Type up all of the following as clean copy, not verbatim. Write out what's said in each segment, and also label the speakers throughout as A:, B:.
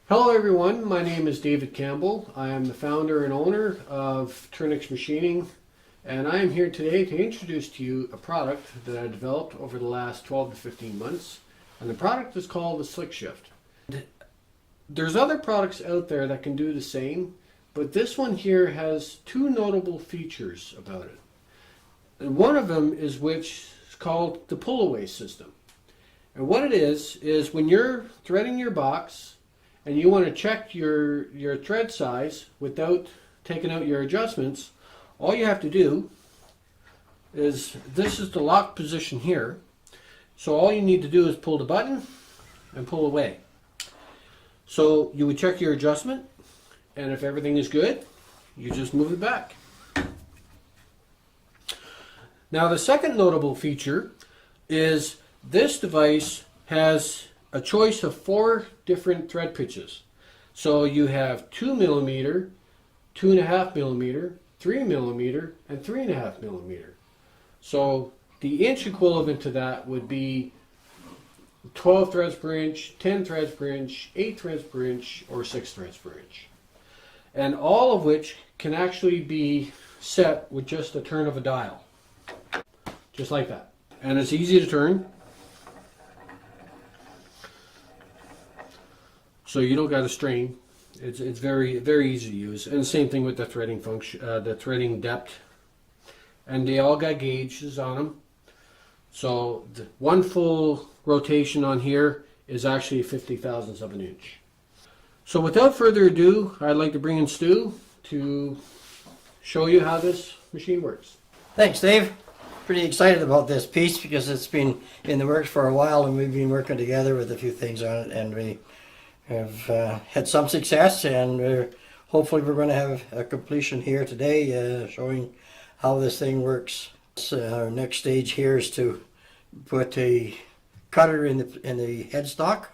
A: Hello everyone, my name is David Campbell. I am the founder and owner of Turnix Machining, and I am here today to introduce to you a product that I developed over the last 12 to 15 months, and the product is called the Slick Shift. There's other products out there that can do the same, but this one here has two notable features about it. And one of them is which is called the pull-away system. And what it is when you're threading your box and you want to check your thread size without taking out your adjustments, all you have to do is, this is the lock position here. So all you need to do is pull the button and pull away. So you would check your adjustment, and if everything is good, you just move it back. Now the second notable feature is this device has a choice of 4 different thread pitches. So you have 2 millimeter, 2.5 millimeter, 3 millimeter, and 3.5 millimeter. So the inch equivalent to that would be 12 threads per inch, 10 threads per inch, 8 threads per inch, or 6 threads per inch. And all of which can actually be set with just a turn of a dial. Just like that. And it's easy to turn. So you don't got to strain. It's very easy to use. And the same thing with the threading function, the threading depth. And they all got gauges on them. So one full rotation on here is actually 50 thousandths of an inch. So without further ado, I'd like to bring in Stu to show you how this machine works.
B: Thanks, Dave. Pretty excited about this piece because it's been in the works for a while and we've been working together with a few things on it, and we have had some success, and hopefully we're going to have a completion here today showing how this thing works. Our next stage here is to put a cutter in the headstock.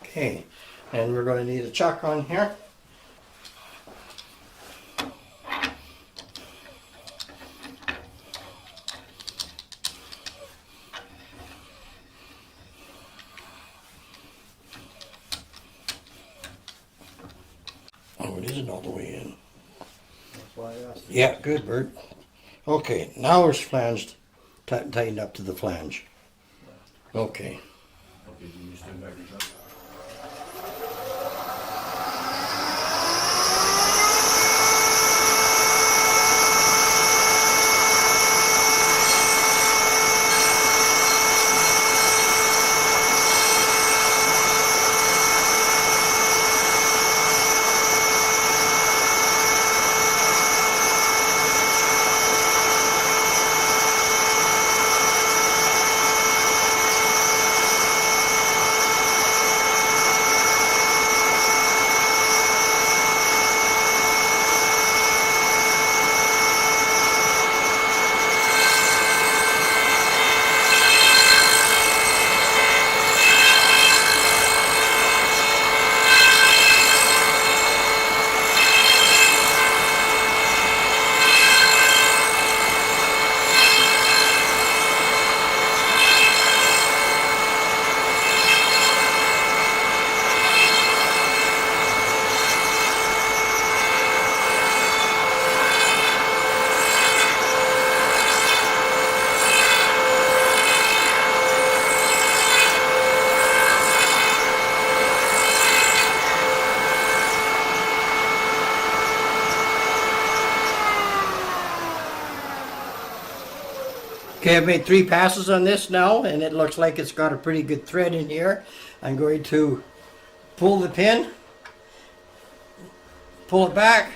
B: Okay, and we're going to need a chuck on here. Oh, it isn't all the way in.
C: That's why I asked.
B: Yeah, good, Bert. Okay, now we're flanged, tightened up to the flange. Okay.
A: Okay, you stand back and shut.
B: Okay, I've made 3 passes on this now, and it looks like it's got a pretty good thread in here. I'm going to pull the pin, pull it back.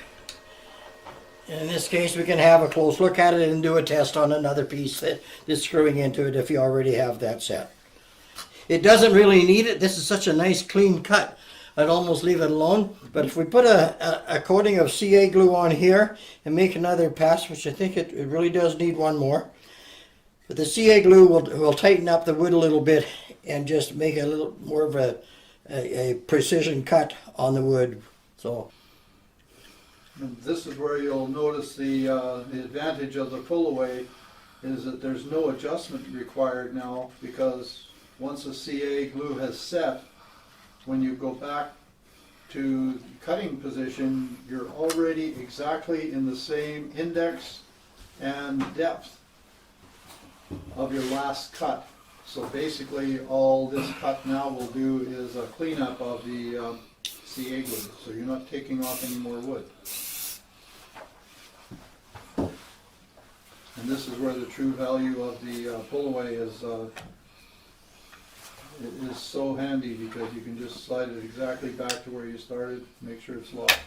B: In this case, we can have a close look at it and do a test on another piece that's screwing into it if you already have that set. It doesn't really need it. This is such a nice clean cut. I'd almost leave it alone. But if we put a coating of CA glue on here and make another pass, which I think it really does need one more. But the CA glue will tighten up the wood a little bit and just make a little more of a precision cut on the wood. So
C: And this is where you'll notice the advantage of the pull-away is that there's no adjustment required now, because once the CA glue has set, when you go back to cutting position, you're already exactly in the same index and depth of your last cut. So basically, all this cut now will do is a cleanup of the CA glue, so you're not taking off any more wood. And this is where the true value of the pull-away is so handy, because you can just slide it exactly back to where you started, make sure it's locked.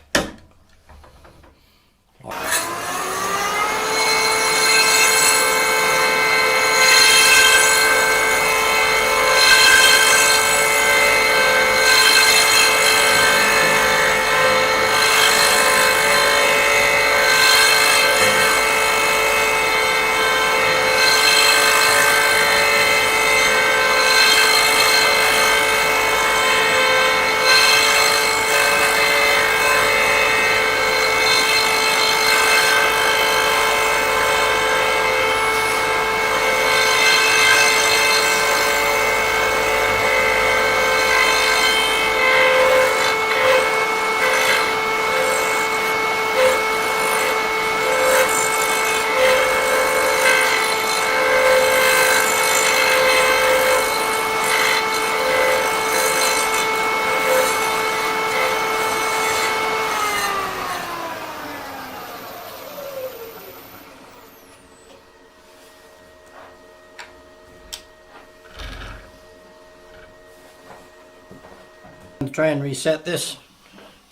B: Try and reset this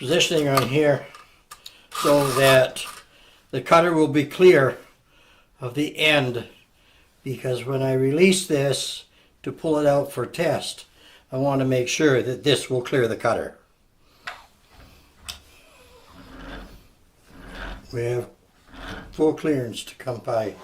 B: positioning on here so that the cutter will be clear of the end, because when I release this to pull it out for test, I want to make sure that this will clear the cutter. We have full clearance to come by.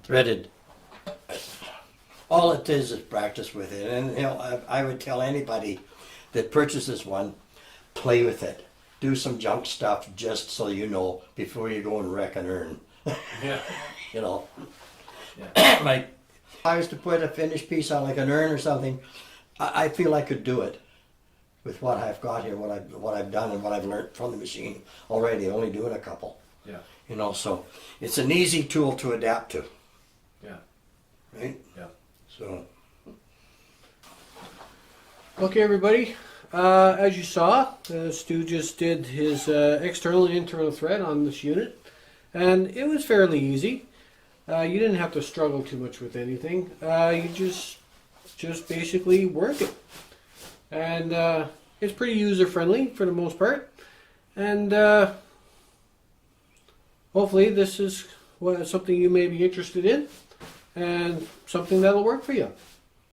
B: Threaded. All it is practice with it, and you know, I would tell anybody that purchases one, play with it. Do some junk stuff just so you know before you go and wreck an urn.
A: Yeah.
B: You know,
A: Yeah.
B: like if I was to put a finished piece on like an urn or something, I feel I could do it with what I've got here, what I've done and what I've learned from the machine already. Only doing a couple.
A: Yeah.
B: You know, so it's an easy tool to adapt to.
A: Yeah.
B: Right?
A: Yeah.
B: So
A: Okay, everybody. as you saw, Stu just did his external and internal thread on this unit, and it was fairly easy. You didn't have to struggle too much with anything. You just basically work it, and it's pretty user friendly for the most part. And hopefully, this is something you may be interested in, and something that'll work for you.